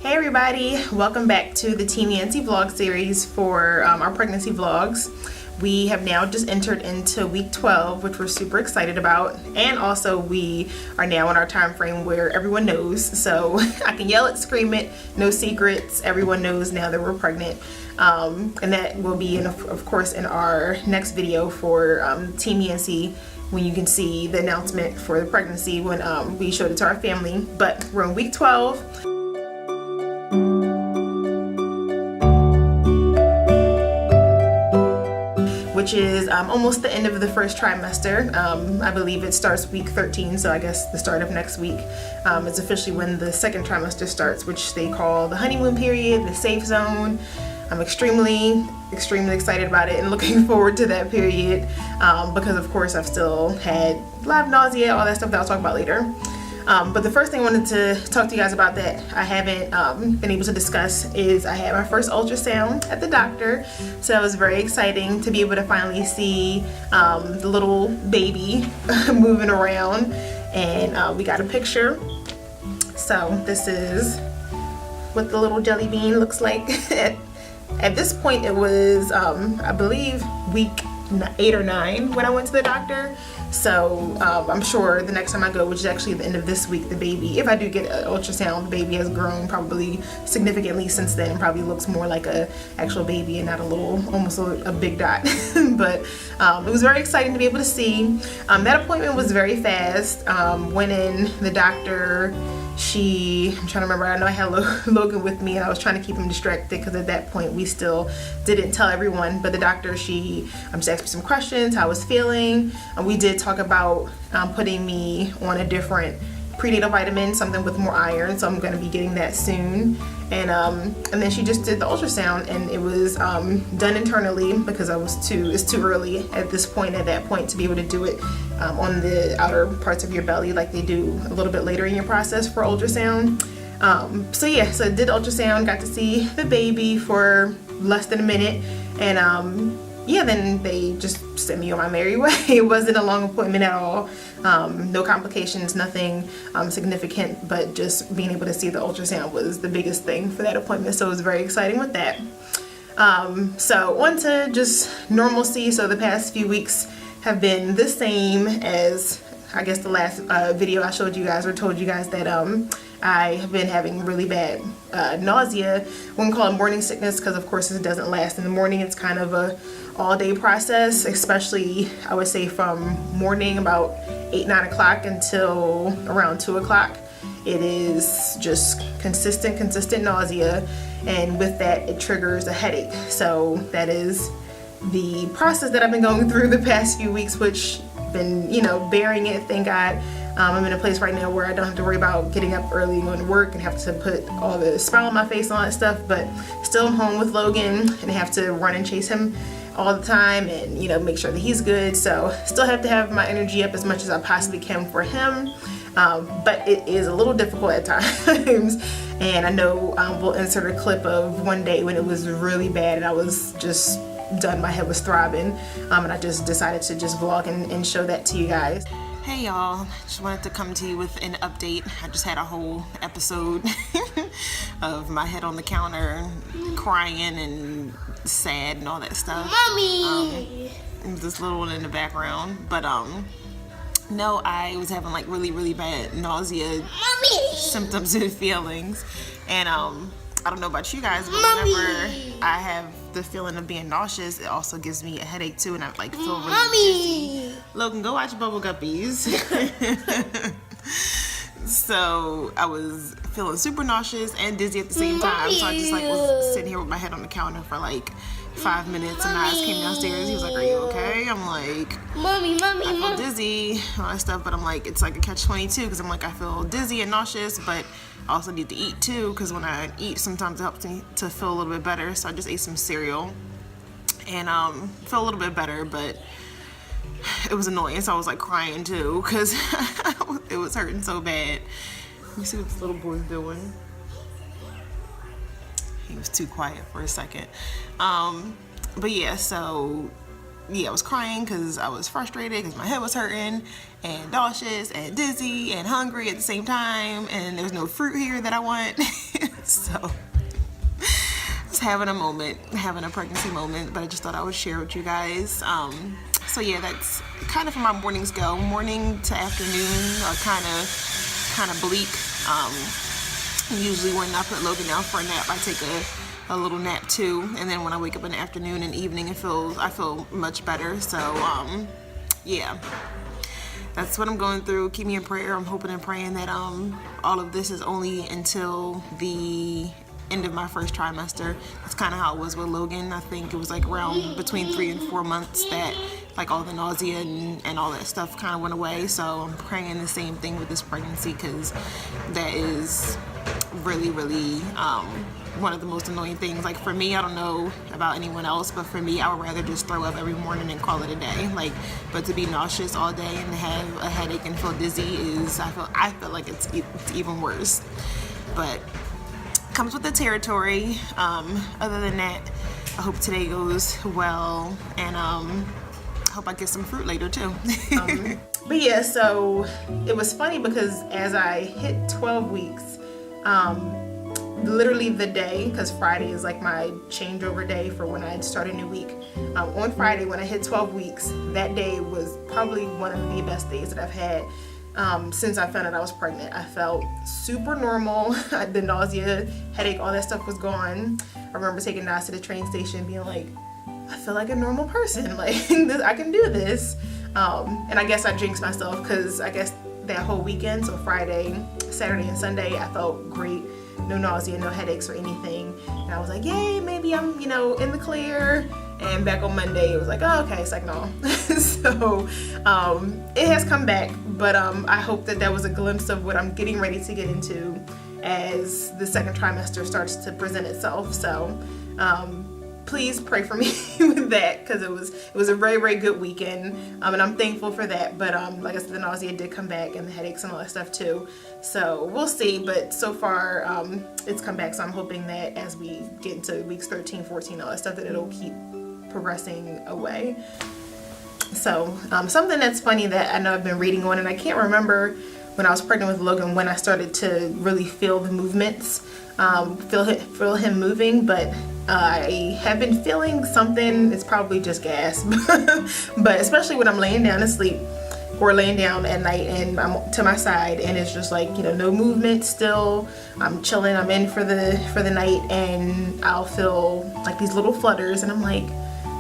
Hey everybody, welcome back to the Team Yancey vlog series for our pregnancy vlogs. We have now just entered into week 12, which we're super excited about, and also we are now in our time frame where everyone knows, so I can yell it, scream it, no secrets, everyone knows now that we're pregnant. And that will be of course in our next video for Team Yancey, when you can see the announcement for the pregnancy when we showed it to our family. But we're in week 12. Which is almost the end of the first trimester. I believe it starts week 13, so I guess the start of next week is officially when the second trimester starts, which they call the honeymoon period, the safe zone. I'm extremely excited about it and looking forward to that period because of course I've still had a lot of nausea, all that stuff that I'll talk about later. But the first thing I wanted to talk to you guys about that I haven't been able to discuss is I had my first ultrasound at the doctor. So it was very exciting to be able to finally see the little baby moving around, and we got a picture. So this is what the little jelly bean looks like. At this point it was I believe week 8 or 9 when I went to the doctor. So I'm sure the next time I go, which is actually the end of this week, the baby, if I do get an ultrasound, the baby has grown probably significantly since then. Probably looks more like a actual baby and not a little, almost a big dot. But it was very exciting to be able to see. That appointment was very fast. Went in, the doctor, I'm trying to remember, I know I had Logan with me and I was trying to keep him distracted because at that point we still didn't tell everyone, but the doctor, she just asked me some questions, how I was feeling, and we did talk about putting me on a different prenatal vitamin, something with more iron, so I'm going to be getting that soon. And then she just did the ultrasound, and it was done internally because it's too early at that point to be able to do it on the outer parts of your belly like they do a little bit later in your process for ultrasound. So I did the ultrasound, got to see the baby for less than a minute, and then they just sent me on my merry way. It wasn't a long appointment at all. No complications, nothing significant, but just being able to see the ultrasound was the biggest thing for that appointment. So it was very exciting with that. So on to just normalcy. So the past few weeks have been the same as, I guess, the last video I showed you guys or told you guys that I have been having really bad nausea. Wouldn't call it morning sickness because of course it doesn't last in the morning. It's kind of a all-day process, especially I would say from morning about 8-9 o'clock until around 2 o'clock. It is just consistent nausea, and with that it triggers a headache. So that is the process that I've been going through the past few weeks, which been bearing it, thank God. I'm in a place right now where I don't have to worry about getting up early and going to work and have to put all the smile on my face and all that stuff, but still I'm home with Logan and have to run and chase him all the time and make sure that he's good. So still have to have my energy up as much as I possibly can for him, but it is a little difficult at times. And I know we'll insert a clip of one day when it was really bad and I was just done, my head was throbbing, and I just decided to just vlog and show that to you guys. Hey y'all, just wanted to come to you with an update. I just had a whole episode of my head on the counter, crying and sad and all that stuff. Mommy! There's this little one in the background, but no, I was having like really bad nausea symptoms and feelings, and I don't know about you guys, but whenever I have the feeling of being nauseous, it also gives me a headache too, and I like feel really dizzy. Logan, go watch Bubble Guppies. So I was feeling super nauseous and dizzy at the same time. So I just like was sitting here with my head on the counter for like 5 minutes, and Miles came downstairs. He was like, "Are you okay?" I'm like, I feel dizzy, all that stuff, but I'm like, it's like a catch-22 because I'm like, I feel dizzy and nauseous, but I also need to eat too, because when I eat, sometimes it helps me to feel a little bit better. So I just ate some cereal and felt a little bit better, but it was annoying. So I was like crying too because it was hurting so bad. Let me see what this little boy's doing. He was too quiet for a second. But yeah, so yeah, I was crying because I was frustrated because my head was hurting and nauseous and dizzy and hungry at the same time, and there's no fruit here that I want. So So just having a pregnancy moment, but I just thought I would share with you guys. So yeah, that's kind of how my mornings go. Morning to afternoon are kind of bleak. Usually when I put Logan down for a nap, I take a little nap too, and then when I wake up in the afternoon and evening, I feel much better. So yeah, that's what I'm going through. Keep me in prayer. I'm hoping and praying that all of this is only until the end of my first trimester. That's kind of how it was with Logan. I think it was like around between 3 and 4 months that like all the nausea and all that stuff kind of went away. So I'm praying the same thing with this pregnancy, because that is really one of the most annoying things. Like for me, I don't know about anyone else, but for me, I would rather just throw up every morning and call it a day. Like, but to be nauseous all day and have a headache and feel dizzy is, I feel like it's even worse. But comes with the territory. Other than that, I hope today goes well, and I hope I get some fruit later too. But yeah, so it was funny because as I hit 12 weeks, literally the day, because Friday is like my changeover day for when I start a new week. On Friday when I hit 12 weeks, that day was probably one of the best days that I've had since I found out I was pregnant. I felt super normal. The nausea, headache, all that stuff was gone. I remember taking Nas to the train station being like, I feel like a normal person. Like, I can do this. And I guess I jinxed myself, because I guess that whole weekend, so Friday, Saturday, and Sunday, I felt great. No nausea, no headaches or anything. And I was like, yay, maybe I'm, in the clear. And back on Monday, it was like, oh, okay. It's like, no. So it has come back, but I hope that was a glimpse of what I'm getting ready to get into as the second trimester starts to present itself. So please pray for me with that, because it was a very, very good weekend, and I'm thankful for that. But like I said, the nausea did come back, and the headaches and all that stuff too. So we'll see, but so far it's come back. So I'm hoping that as we get into weeks 13, 14, all that stuff, that it'll keep progressing away. So something that's funny that I know I've been reading on, and I can't remember when I was pregnant with Logan when I started to really feel the movements, feel him moving, but I have been feeling something. It's probably just gas, but especially when I'm laying down to sleep or laying down at night and I'm to my side and it's just like, no movement still. I'm chilling, I'm in for the night, and I'll feel like these little flutters, and I'm like,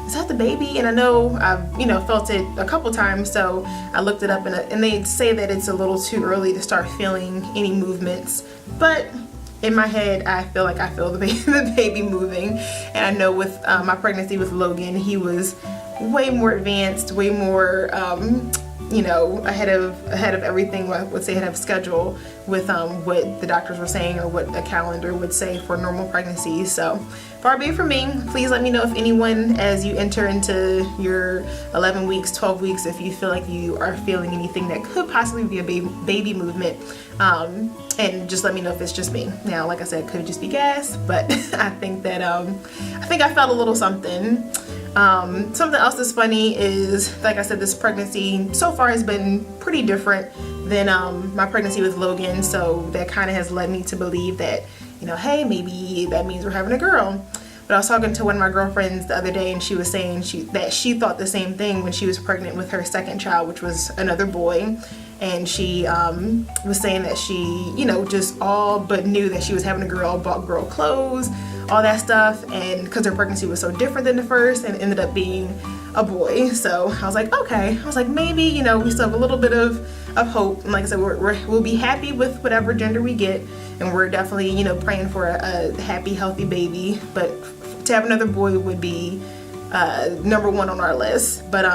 is that the baby? And I know I've felt it a couple times, so I looked it up, and they say that it's a little too early to start feeling any movements, but in my head, I feel like I feel the baby moving. And I know with my pregnancy with Logan, he was way more advanced, way more, ahead of everything. I would say ahead of schedule with what the doctors were saying, or what a calendar would say for normal pregnancy. So far be it from me. Please let me know if anyone, as you enter into your 11 weeks, 12 weeks, if you feel like you are feeling anything that could possibly be a baby movement. And just let me know if it's just me. Now, like I said, it could just be gas, but I think that I felt a little something. Something else that's funny is, like I said, this pregnancy so far has been pretty different than my pregnancy with Logan. So that kind of has led me to believe that, hey, maybe that means we're having a girl. But I was talking to one of my girlfriends the other day, and she was saying that she thought the same thing when she was pregnant with her second child, which was another boy. And she was saying that she, just all but knew that she was having a girl, bought girl clothes, all that stuff, and because her pregnancy was so different than the first, and ended up being a boy. So I was like, okay. I was like, maybe, we still have a little bit of hope. And like I said, we'll be happy with whatever gender we get, and we're definitely, praying for a happy, healthy baby. But to have another boy would be number one on our list. But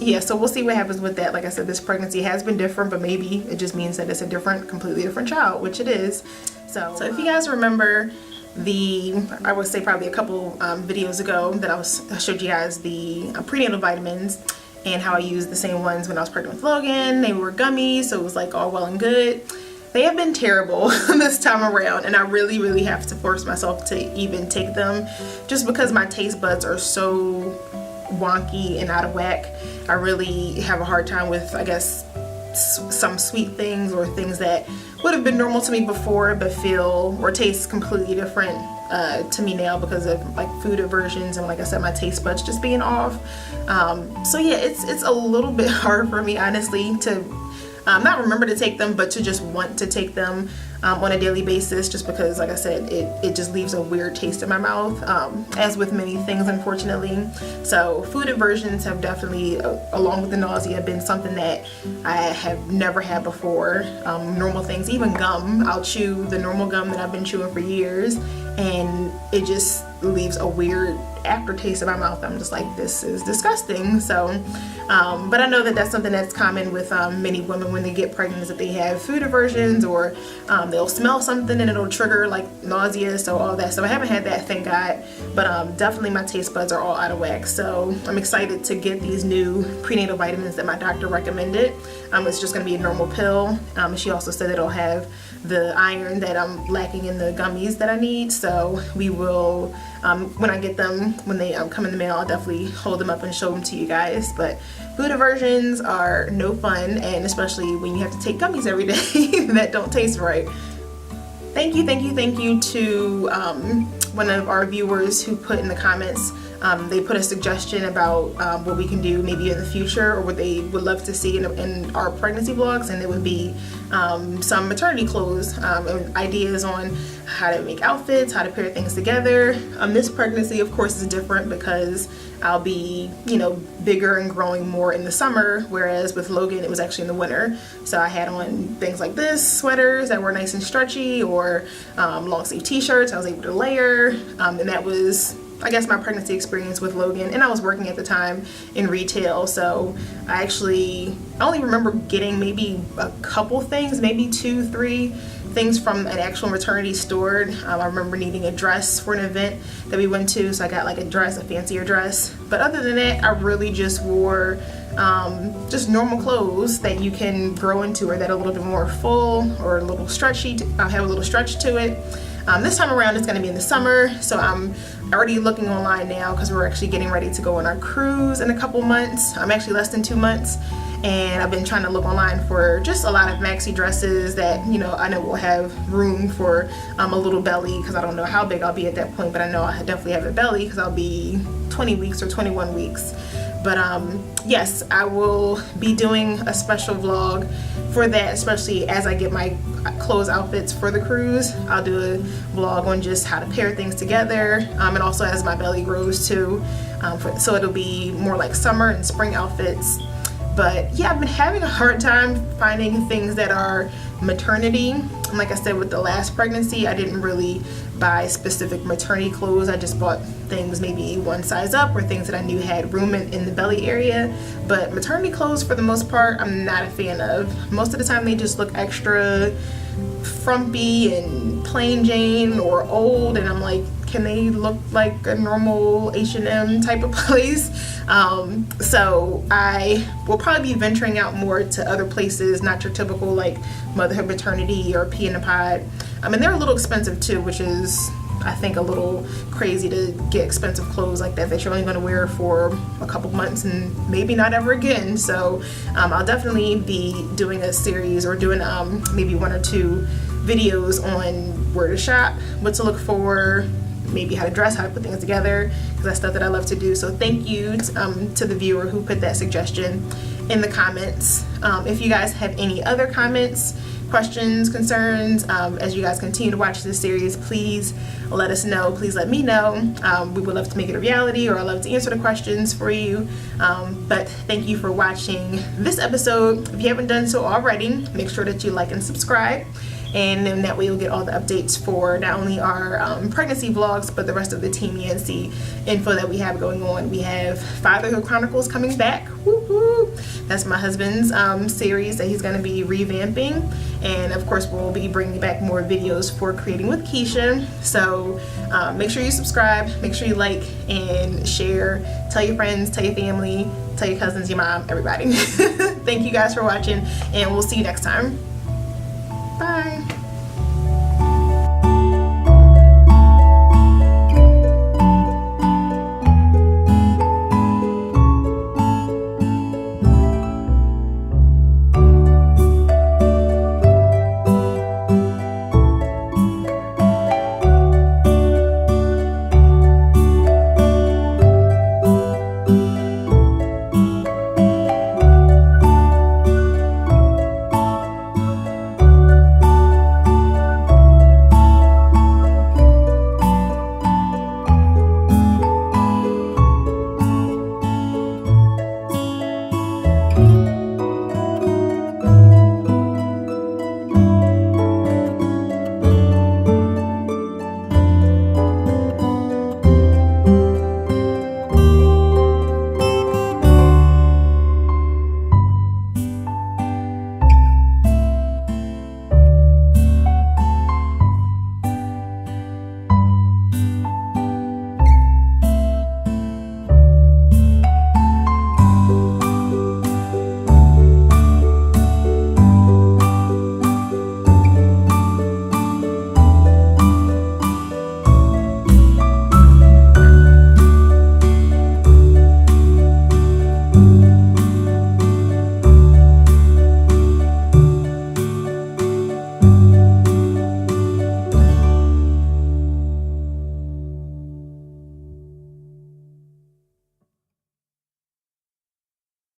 yeah, so we'll see what happens with that. Like I said, this pregnancy has been different, but maybe it just means that it's a completely different child, which it is. So if you guys remember I would say probably a couple videos ago that I showed you guys the prenatal vitamins, and how I used the same ones when I was pregnant with Logan. They were gummies, so it was like all well and good. They have been terrible this time around, and I really, really have to force myself to even take them, just because my taste buds are so wonky and out of whack. I really have a hard time with, I guess, some sweet things or things that would have been normal to me before but feel or taste completely different to me now because of like food aversions and, like I said, my taste buds just being off. So yeah, it's a little bit hard for me, honestly, to not remember to take them, but to just want to take them on a daily basis, just because, like I said, it just leaves a weird taste in my mouth, as with many things, unfortunately. So food aversions have definitely, along with the nausea, been something that I have never had before. Normal things, even gum, I'll chew the normal gum that I've been chewing for years, and it just leaves a weird aftertaste in my mouth. I'm just like, this is disgusting. So but I know that that's something that's common with many women when they get pregnant, is that they have food aversions, or they'll smell something and it'll trigger like nausea, so all that. So I haven't had that, thank God, but definitely my taste buds are all out of whack. So I'm excited to get these new prenatal vitamins that my doctor recommended. It's just going to be a normal pill. She also said it'll have the iron that I'm lacking in the gummies that I need. So we will, when I get them, when they come in the mail, I'll definitely hold them up and show them to you guys. But food aversions are no fun, and especially when you have to take gummies every day that don't taste right. Thank you to one of our viewers who put in the comments, they put a suggestion about what we can do maybe in the future, or what they would love to see in our pregnancy vlogs, and it would be some maternity clothes and ideas on how to make outfits, how to pair things together. This pregnancy, of course, is different because I'll be, bigger and growing more in the summer, whereas with Logan it was actually in the winter. So I had on things like this, sweaters that were nice and stretchy, or long sleeve t-shirts I was able to layer, and that was, I guess, my pregnancy experience with Logan. And I was working at the time in retail, so I only remember getting maybe a couple things, maybe 2-3 things from an actual maternity store. I remember needing a dress for an event that we went to, so I got like a fancier dress. But other than that, I really just wore just normal clothes that you can grow into, or that are a little bit more full or a little stretchy, have a little stretch to it. This time around it's going to be in the summer, so I'm already looking online now because we're actually getting ready to go on our cruise in a couple months. I'm actually less than 2 months, and I've been trying to look online for just a lot of maxi dresses that I know will have room for a little belly, because I don't know how big I'll be at that point, but I know I definitely have a belly because I'll be 20 weeks or 21 weeks. But yes, I will be doing a special vlog for that, especially as I get my clothes outfits for the cruise. I'll do a vlog on just how to pair things together, and also as my belly grows too, so it'll be more like summer and spring outfits. But yeah, I've been having a hard time finding things that are maternity. And like I said, with the last pregnancy, I didn't really buy specific maternity clothes. I just bought things maybe one size up, or things that I knew had room in the belly area. But maternity clothes, for the most part, I'm not a fan of. Most of the time they just look extra frumpy and plain Jane or old, and I'm like, can they look like a normal H&M type of place? So I will probably be venturing out more to other places, not your typical like motherhood, maternity, or pea in a pod. And they're a little expensive too, which is, I think, a little crazy to get expensive clothes like that you're only going to wear for a couple months and maybe not ever again. So I'll definitely be doing a series, or doing maybe 1 or 2 videos on where to shop, what to look for, maybe how to dress, how to put things together, because that's stuff that I love to do. So thank you to the viewer who put that suggestion in the comments. If you guys have any other comments, questions, concerns, as you guys continue to watch this series, please let us know. Please let me know. We would love to make it a reality, or I'd love to answer the questions for you. But thank you for watching this episode. If you haven't done so already, make sure that you like and subscribe. And then that way you'll get all the updates for not only our pregnancy vlogs, but the rest of the Team Yancey info that we have going on. We have Fatherhood Chronicles coming back. Woo-hoo. That's my husband's series that he's going to be revamping. And of course, we'll be bringing back more videos for Creating with Keisha. So make sure you subscribe, make sure you like and share. Tell your friends, tell your family, tell your cousins, your mom, everybody. Thank you guys for watching, and we'll see you next time.